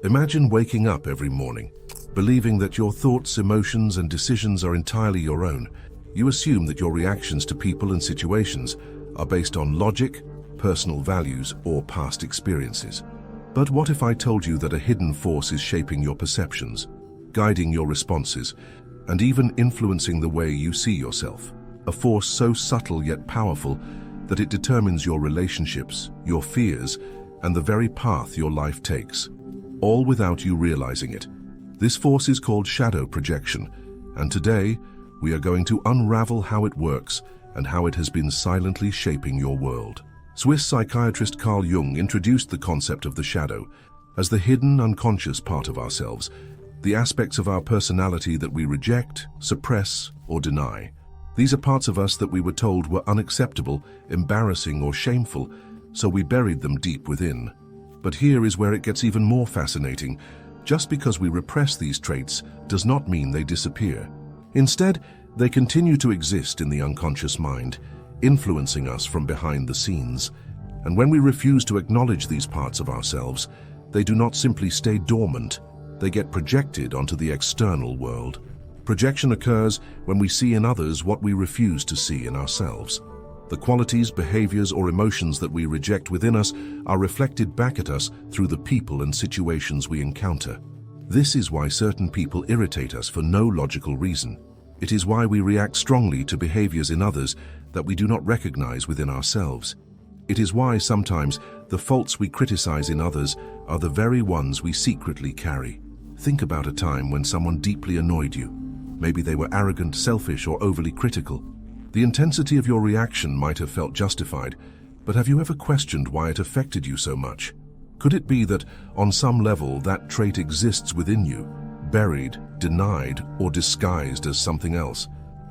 Imagine waking up every morning, believing that your thoughts, emotions, and decisions are entirely your own. You assume that your reactions to people and situations are based on logic, personal values, or past experiences. But what if I told you that a hidden force is shaping your perceptions, guiding your responses, and even influencing the way you see yourself? A force so subtle yet powerful that it determines your relationships, your fears, and the very path your life takes, all without you realizing it. This force is called shadow projection, and today we are going to unravel how it works and how it has been silently shaping your world. Swiss psychiatrist Carl Jung introduced the concept of the shadow as the hidden, unconscious part of ourselves, the aspects of our personality that we reject, suppress, or deny. These are parts of us that we were told were unacceptable, embarrassing, or shameful, so we buried them deep within. But here is where it gets even more fascinating. Just because we repress these traits does not mean they disappear. Instead, they continue to exist in the unconscious mind, influencing us from behind the scenes. And when we refuse to acknowledge these parts of ourselves, they do not simply stay dormant, they get projected onto the external world. Projection occurs when we see in others what we refuse to see in ourselves. The qualities, behaviors, or emotions that we reject within us are reflected back at us through the people and situations we encounter. This is why certain people irritate us for no logical reason. It is why we react strongly to behaviors in others that we do not recognize within ourselves. It is why sometimes the faults we criticize in others are the very ones we secretly carry. Think about a time when someone deeply annoyed you. Maybe they were arrogant, selfish, or overly critical. The intensity of your reaction might have felt justified, but have you ever questioned why it affected you so much? Could it be that, on some level, that trait exists within you, buried, denied, or disguised as something else?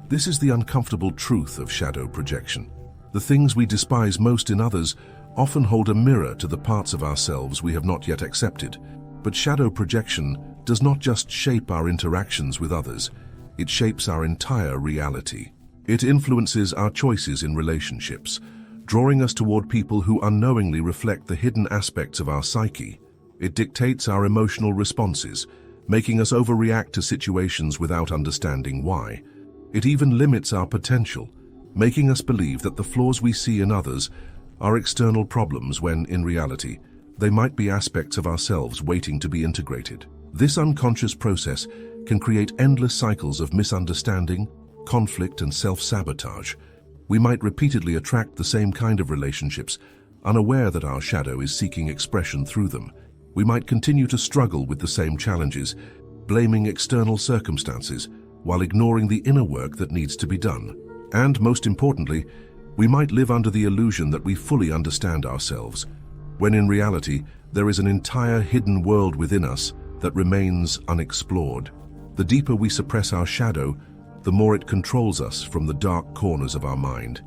This is the uncomfortable truth of shadow projection. The things we despise most in others often hold a mirror to the parts of ourselves we have not yet accepted. But shadow projection does not just shape our interactions with others, it shapes our entire reality. It influences our choices in relationships, drawing us toward people who unknowingly reflect the hidden aspects of our psyche. It dictates our emotional responses, making us overreact to situations without understanding why. It even limits our potential, making us believe that the flaws we see in others are external problems when, in reality, they might be aspects of ourselves waiting to be integrated. This unconscious process can create endless cycles of misunderstanding, conflict, and self-sabotage. We might repeatedly attract the same kind of relationships, unaware that our shadow is seeking expression through them. We might continue to struggle with the same challenges, blaming external circumstances, while ignoring the inner work that needs to be done. And most importantly, we might live under the illusion that we fully understand ourselves, when in reality, there is an entire hidden world within us that remains unexplored. The deeper we suppress our shadow, the more it controls us from the dark corners of our mind.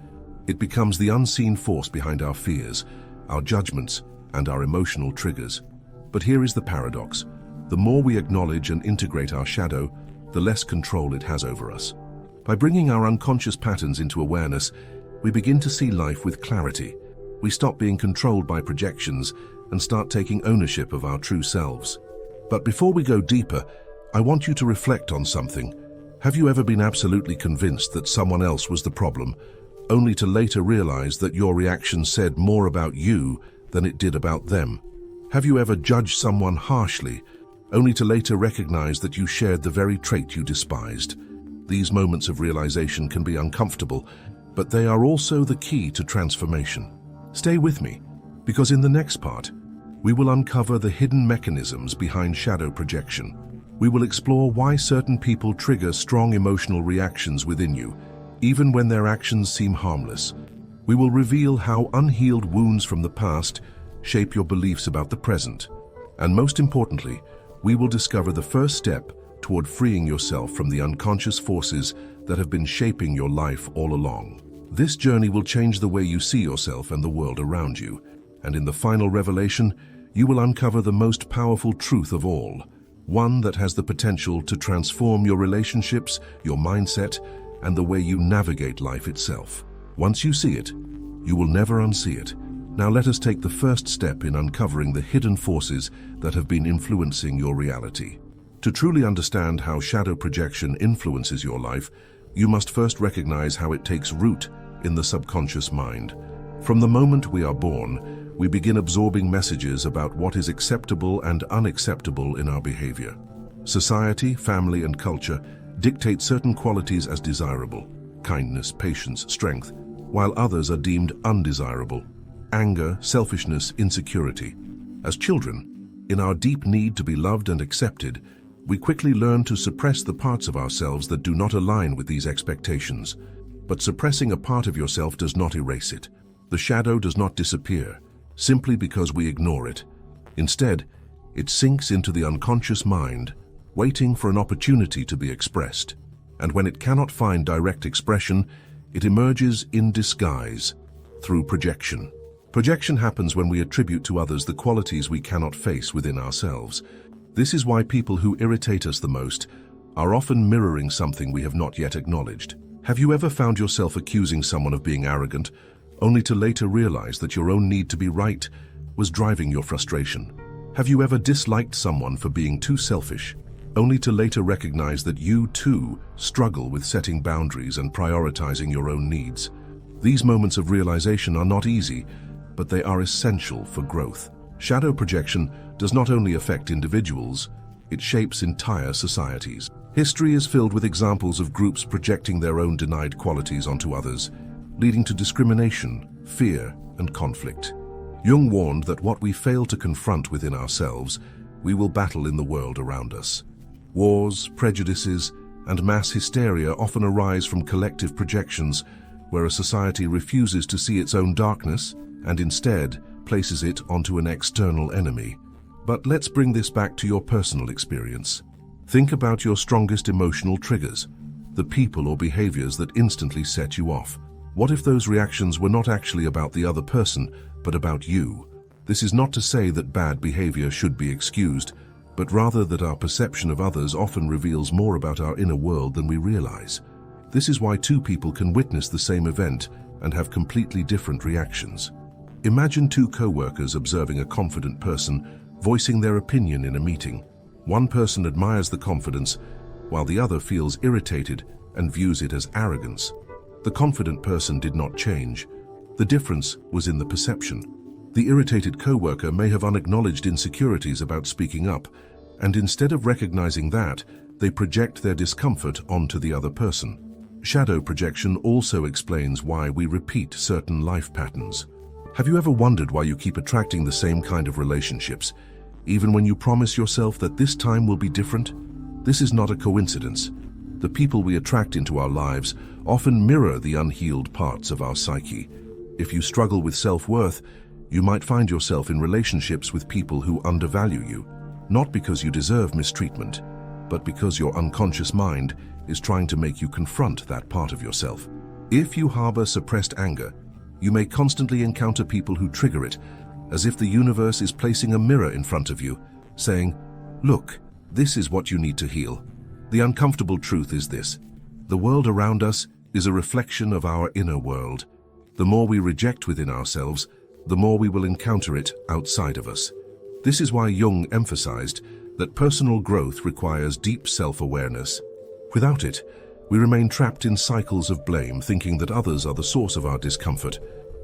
It becomes the unseen force behind our fears, our judgments, and our emotional triggers. But here is the paradox. The more we acknowledge and integrate our shadow, the less control it has over us. By bringing our unconscious patterns into awareness, we begin to see life with clarity. We stop being controlled by projections and start taking ownership of our true selves. But before we go deeper, I want you to reflect on something. Have you ever been absolutely convinced that someone else was the problem, only to later realize that your reaction said more about you than it did about them? Have you ever judged someone harshly, only to later recognize that you shared the very trait you despised? These moments of realization can be uncomfortable, but they are also the key to transformation. Stay with me, because in the next part, we will uncover the hidden mechanisms behind shadow projection. We will explore why certain people trigger strong emotional reactions within you, even when their actions seem harmless. We will reveal how unhealed wounds from the past shape your beliefs about the present. And most importantly, we will discover the first step toward freeing yourself from the unconscious forces that have been shaping your life all along. This journey will change the way you see yourself and the world around you. And in the final revelation, you will uncover the most powerful truth of all, one that has the potential to transform your relationships, your mindset, and the way you navigate life itself. Once you see it, you will never unsee it. Now let us take the first step in uncovering the hidden forces that have been influencing your reality. To truly understand how shadow projection influences your life, you must first recognize how it takes root in the subconscious mind. From the moment we are born, we begin absorbing messages about what is acceptable and unacceptable in our behavior. Society, family, and culture dictate certain qualities as desirable: kindness, patience, strength, while others are deemed undesirable: anger, selfishness, insecurity. As children, in our deep need to be loved and accepted, we quickly learn to suppress the parts of ourselves that do not align with these expectations. But suppressing a part of yourself does not erase it. The shadow does not disappear simply because we ignore it. Instead, it sinks into the unconscious mind, waiting for an opportunity to be expressed. And when it cannot find direct expression, it emerges in disguise, through projection. Projection happens when we attribute to others the qualities we cannot face within ourselves. This is why people who irritate us the most are often mirroring something we have not yet acknowledged. Have you ever found yourself accusing someone of being arrogant, only to later realize that your own need to be right was driving your frustration? Have you ever disliked someone for being too selfish, only to later recognize that you too struggle with setting boundaries and prioritizing your own needs? These moments of realization are not easy, but they are essential for growth. Shadow projection does not only affect individuals, it shapes entire societies. History is filled with examples of groups projecting their own denied qualities onto others, leading to discrimination, fear, and conflict. Jung warned that what we fail to confront within ourselves, we will battle in the world around us. Wars, prejudices, and mass hysteria often arise from collective projections, where a society refuses to see its own darkness and instead places it onto an external enemy. But let's bring this back to your personal experience. Think about your strongest emotional triggers, the people or behaviors that instantly set you off. What if those reactions were not actually about the other person, but about you? This is not to say that bad behavior should be excused, but rather that our perception of others often reveals more about our inner world than we realize. This is why two people can witness the same event and have completely different reactions. Imagine two co-workers observing a confident person voicing their opinion in a meeting. One person admires the confidence, while the other feels irritated and views it as arrogance. The confident person did not change. The difference was in the perception. The irritated co-worker may have unacknowledged insecurities about speaking up, and instead of recognizing that, they project their discomfort onto the other person. Shadow projection also explains why we repeat certain life patterns. Have you ever wondered why you keep attracting the same kind of relationships, even when you promise yourself that this time will be different? This is not a coincidence. The people we attract into our lives often mirror the unhealed parts of our psyche. If you struggle with self-worth, you might find yourself in relationships with people who undervalue you, not because you deserve mistreatment, but because your unconscious mind is trying to make you confront that part of yourself. If you harbor suppressed anger, you may constantly encounter people who trigger it, as if the universe is placing a mirror in front of you, saying, "Look, this is what you need to heal." The uncomfortable truth is this: the world around us is a reflection of our inner world. The more we reject within ourselves, the more we will encounter it outside of us. This is why Jung emphasized that personal growth requires deep self-awareness. Without it, we remain trapped in cycles of blame, thinking that others are the source of our discomfort,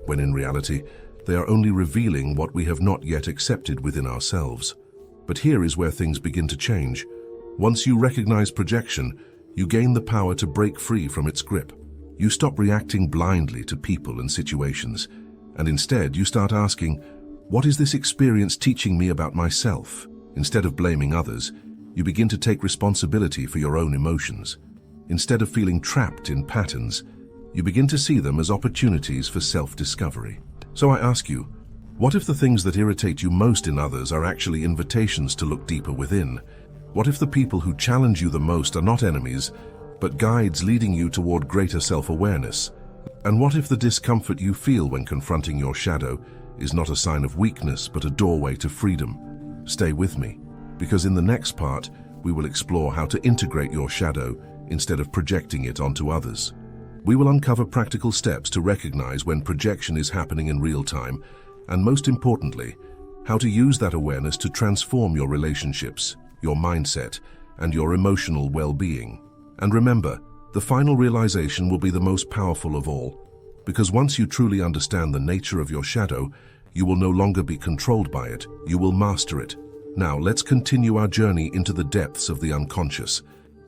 when in reality, they are only revealing what we have not yet accepted within ourselves. But here is where things begin to change. Once you recognize projection, you gain the power to break free from its grip. You stop reacting blindly to people and situations, and instead you start asking, what is this experience teaching me about myself? Instead of blaming others, you begin to take responsibility for your own emotions. Instead of feeling trapped in patterns, you begin to see them as opportunities for self-discovery. So I ask you, what if the things that irritate you most in others are actually invitations to look deeper within? What if the people who challenge you the most are not enemies, but guides leading you toward greater self-awareness? And what if the discomfort you feel when confronting your shadow is not a sign of weakness, but a doorway to freedom? Stay with me, because in the next part, we will explore how to integrate your shadow instead of projecting it onto others. We will uncover practical steps to recognize when projection is happening in real time and most importantly, how to use that awareness to transform your relationships, your mindset, and your emotional well-being. And remember, the final realization will be the most powerful of all, because once you truly understand the nature of your shadow, you will no longer be controlled by it, you will master it. Now, let's continue our journey into the depths of the unconscious.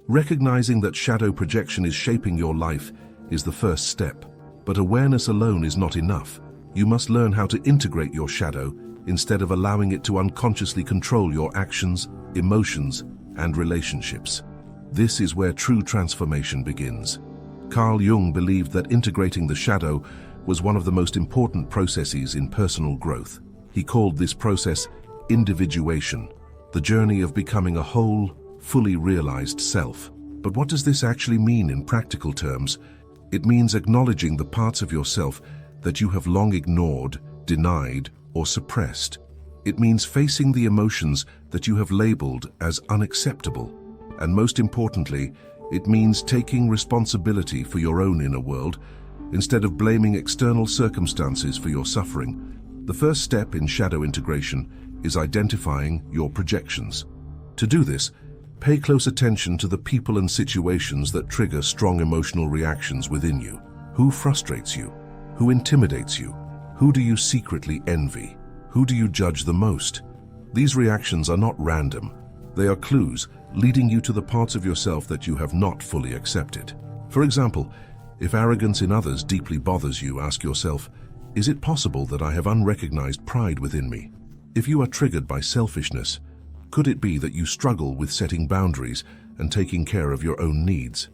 Recognizing that shadow projection is shaping your life is the first step. But awareness alone is not enough. You must learn how to integrate your shadow instead of allowing it to unconsciously control your actions, emotions, and relationships. This is where true transformation begins. Carl Jung believed that integrating the shadow was one of the most important processes in personal growth. He called this process individuation, the journey of becoming a whole, fully realized self. But what does this actually mean in practical terms? It means acknowledging the parts of yourself that you have long ignored, denied, or suppressed. It means facing the emotions that you have labeled as unacceptable. And most importantly, it means taking responsibility for your own inner world instead of blaming external circumstances for your suffering. The first step in shadow integration is identifying your projections. To do this, pay close attention to the people and situations that trigger strong emotional reactions within you. Who frustrates you? Who intimidates you? Who do you secretly envy? Who do you judge the most? These reactions are not random. They are clues leading you to the parts of yourself that you have not fully accepted. For example, if arrogance in others deeply bothers you, ask yourself, is it possible that I have unrecognized pride within me? If you are triggered by selfishness, could it be that you struggle with setting boundaries and taking care of your own needs?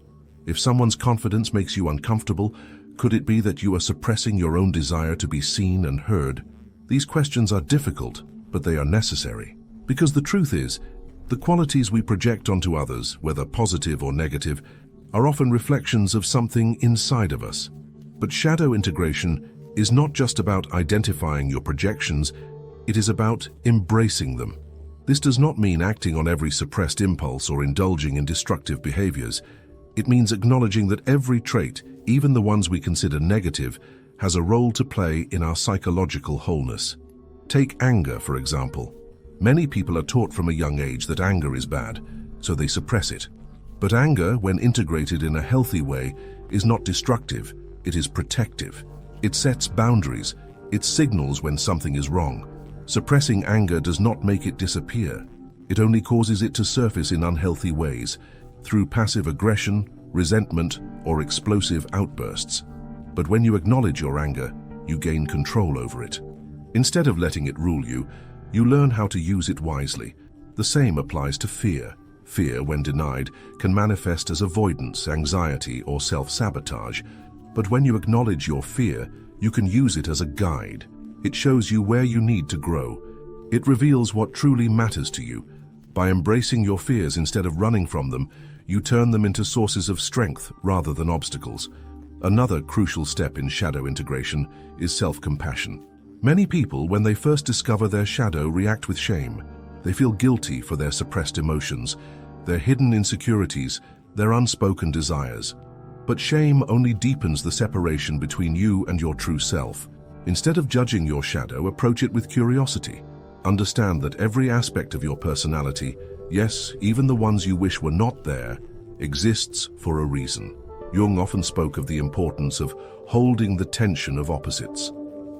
If someone's confidence makes you uncomfortable, could it be that you are suppressing your own desire to be seen and heard? These questions are difficult, but they are necessary. Because the truth is, the qualities we project onto others, whether positive or negative, are often reflections of something inside of us. But shadow integration is not just about identifying your projections, it is about embracing them. This does not mean acting on every suppressed impulse or indulging in destructive behaviors. It means acknowledging that every trait, even the ones we consider negative, has a role to play in our psychological wholeness. Take anger, for example. Many people are taught from a young age that anger is bad, so they suppress it. But anger, when integrated in a healthy way, is not destructive, it is protective. It sets boundaries, it signals when something is wrong. Suppressing anger does not make it disappear. It only causes it to surface in unhealthy ways, through passive aggression, resentment, or explosive outbursts. But when you acknowledge your anger, you gain control over it. Instead of letting it rule you, you learn how to use it wisely. The same applies to fear. Fear, when denied, can manifest as avoidance, anxiety, or self-sabotage. But when you acknowledge your fear, you can use it as a guide. It shows you where you need to grow. It reveals what truly matters to you. By embracing your fears instead of running from them, you turn them into sources of strength rather than obstacles. Another crucial step in shadow integration is self-compassion. Many people, when they first discover their shadow, react with shame. They feel guilty for their suppressed emotions, their hidden insecurities, their unspoken desires. But shame only deepens the separation between you and your true self. Instead of judging your shadow, approach it with curiosity. Understand that every aspect of your personality, yes, even the ones you wish were not there, exists for a reason. Jung often spoke of the importance of holding the tension of opposites.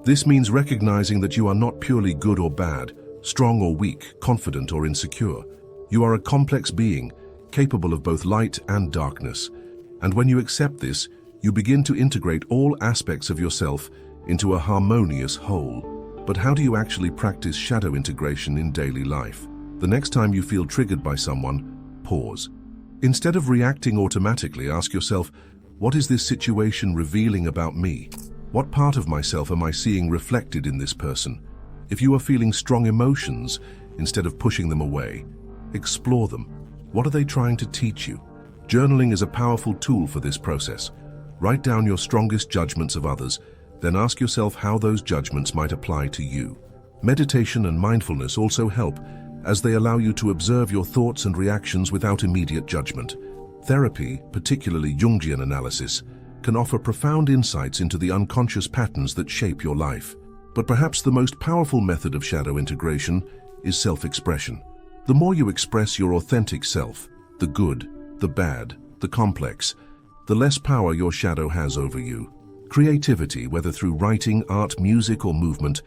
This means recognizing that you are not purely good or bad, strong or weak, confident or insecure. You are a complex being, capable of both light and darkness. And when you accept this, you begin to integrate all aspects of yourself into a harmonious whole. But how do you actually practice shadow integration in daily life? The next time you feel triggered by someone, pause. Instead of reacting automatically, ask yourself, what is this situation revealing about me? What part of myself am I seeing reflected in this person? If you are feeling strong emotions, instead of pushing them away, explore them. What are they trying to teach you? Journaling is a powerful tool for this process. Write down your strongest judgments of others, then ask yourself how those judgments might apply to you. Meditation and mindfulness also help, as they allow you to observe your thoughts and reactions without immediate judgment. Therapy, particularly Jungian analysis, can offer profound insights into the unconscious patterns that shape your life. But perhaps the most powerful method of shadow integration is self-expression. The more you express your authentic self, the good, the bad, the complex, the less power your shadow has over you. Creativity, whether through writing, art, music, or movement,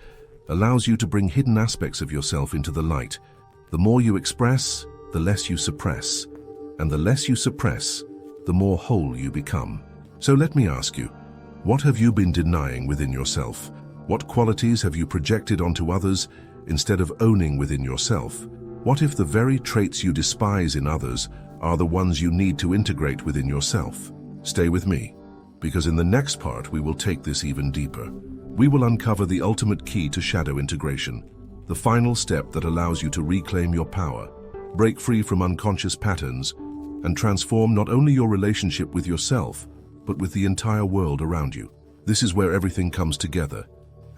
allows you to bring hidden aspects of yourself into the light. The more you express, the less you suppress. And the less you suppress, the more whole you become. So let me ask you, what have you been denying within yourself? What qualities have you projected onto others instead of owning within yourself? What if the very traits you despise in others are the ones you need to integrate within yourself? Stay with me, because in the next part we will take this even deeper. We will uncover the ultimate key to shadow integration, the final step that allows you to reclaim your power, break free from unconscious patterns, and transform not only your relationship with yourself, but with the entire world around you. This is where everything comes together.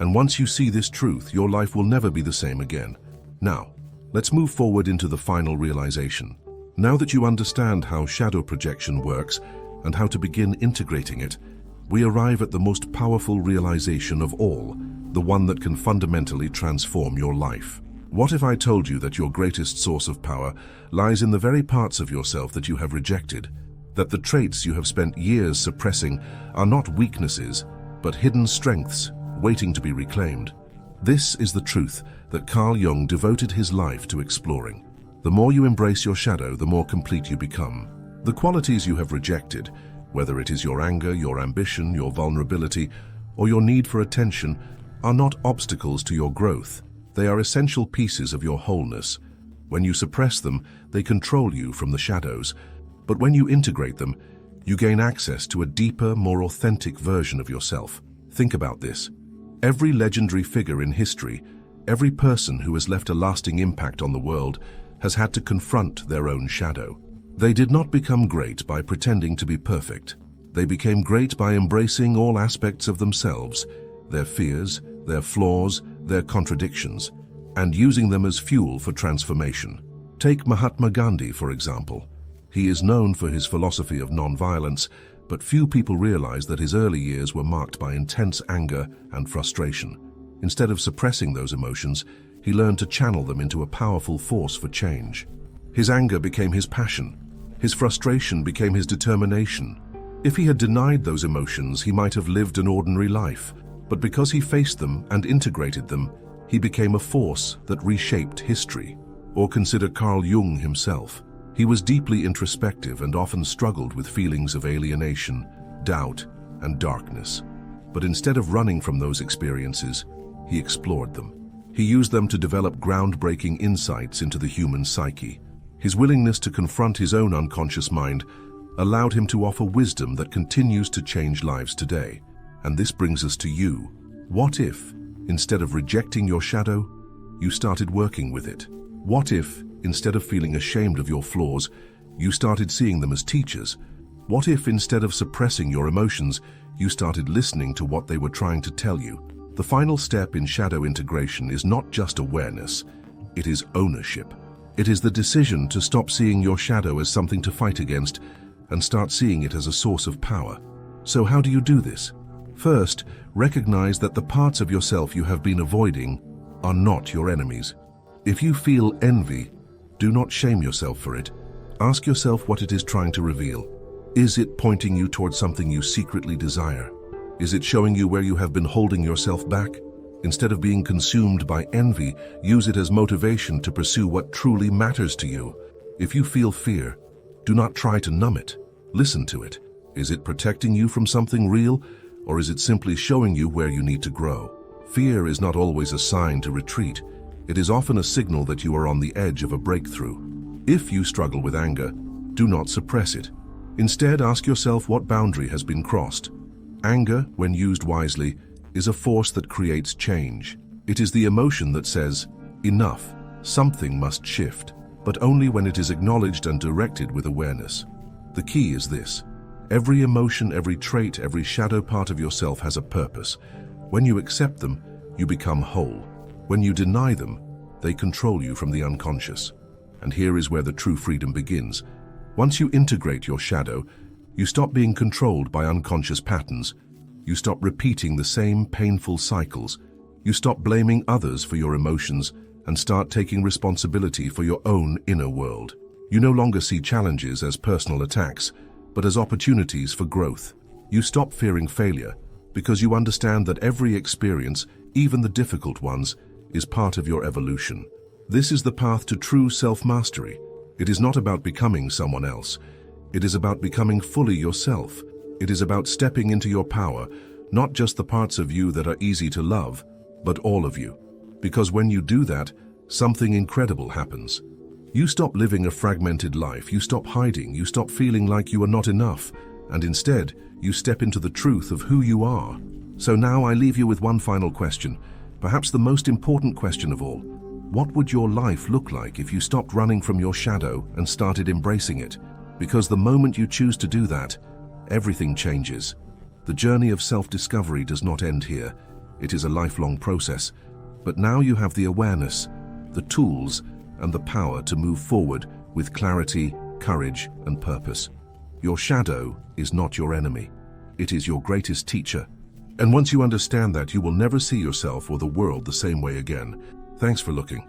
And once you see this truth, your life will never be the same again. Now, let's move forward into the final realization. Now that you understand how shadow projection works and how to begin integrating it, we arrive at the most powerful realization of all, the one that can fundamentally transform your life. What if I told you that your greatest source of power lies in the very parts of yourself that you have rejected? That the traits you have spent years suppressing are not weaknesses, but hidden strengths waiting to be reclaimed? This is the truth that Carl Jung devoted his life to exploring. The more you embrace your shadow, the more complete you become. The qualities you have rejected, whether it is your anger, your ambition, your vulnerability, or your need for attention, are not obstacles to your growth. They are essential pieces of your wholeness. When you suppress them, they control you from the shadows. But when you integrate them, you gain access to a deeper, more authentic version of yourself. Think about this. Every legendary figure in history, every person who has left a lasting impact on the world, has had to confront their own shadow. They did not become great by pretending to be perfect. They became great by embracing all aspects of themselves, their fears, their flaws, their contradictions, and using them as fuel for transformation. Take Mahatma Gandhi, for example. He is known for his philosophy of non-violence, but few people realize that his early years were marked by intense anger and frustration. Instead of suppressing those emotions, he learned to channel them into a powerful force for change. His anger became his passion. His frustration became his determination. If he had denied those emotions, he might have lived an ordinary life. But because he faced them and integrated them, he became a force that reshaped history. Or consider Carl Jung himself. He was deeply introspective and often struggled with feelings of alienation, doubt, and darkness. But instead of running from those experiences, he explored them. He used them to develop groundbreaking insights into the human psyche. His willingness to confront his own unconscious mind allowed him to offer wisdom that continues to change lives today. And this brings us to you. What if, instead of rejecting your shadow, you started working with it? What if, instead of feeling ashamed of your flaws, you started seeing them as teachers? What if, instead of suppressing your emotions, you started listening to what they were trying to tell you? The final step in shadow integration is not just awareness, it is ownership. It is the decision to stop seeing your shadow as something to fight against and start seeing it as a source of power. So how do you do this? First, recognize that the parts of yourself you have been avoiding are not your enemies. If you feel envy, do not shame yourself for it. Ask yourself what it is trying to reveal. Is it pointing you towards something you secretly desire? Is it showing you where you have been holding yourself back? Instead of being consumed by envy, use it as motivation to pursue what truly matters to you. If you feel fear, do not try to numb it. Listen to it. Is it protecting you from something real, or is it simply showing you where you need to grow? Fear is not always a sign to retreat. It is often a signal that you are on the edge of a breakthrough. If you struggle with anger, do not suppress it. Instead, ask yourself what boundary has been crossed. Anger, when used wisely, is a force that creates change. It is the emotion that says, enough, something must shift, but only when it is acknowledged and directed with awareness. The key is this. Every emotion, every trait, every shadow part of yourself has a purpose. When you accept them, you become whole. When you deny them, they control you from the unconscious. And here is where the true freedom begins. Once you integrate your shadow, you stop being controlled by unconscious patterns. You stop repeating the same painful cycles. You stop blaming others for your emotions and start taking responsibility for your own inner world. You no longer see challenges as personal attacks, but as opportunities for growth. You stop fearing failure because you understand that every experience, even the difficult ones, is part of your evolution. This is the path to true self-mastery. It is not about becoming someone else. It is about becoming fully yourself. It is about stepping into your power, not just the parts of you that are easy to love, but all of you. Because when you do that, something incredible happens. You stop living a fragmented life, you stop hiding, you stop feeling like you are not enough, and instead, you step into the truth of who you are. So now I leave you with one final question, perhaps the most important question of all. What would your life look like if you stopped running from your shadow and started embracing it? Because the moment you choose to do that, everything changes. The journey of self-discovery does not end here. It is a lifelong process. But now you have the awareness, the tools, and the power to move forward with clarity, courage, and purpose. Your shadow is not your enemy. It is your greatest teacher. And once you understand that, you will never see yourself or the world the same way again. Thanks for looking.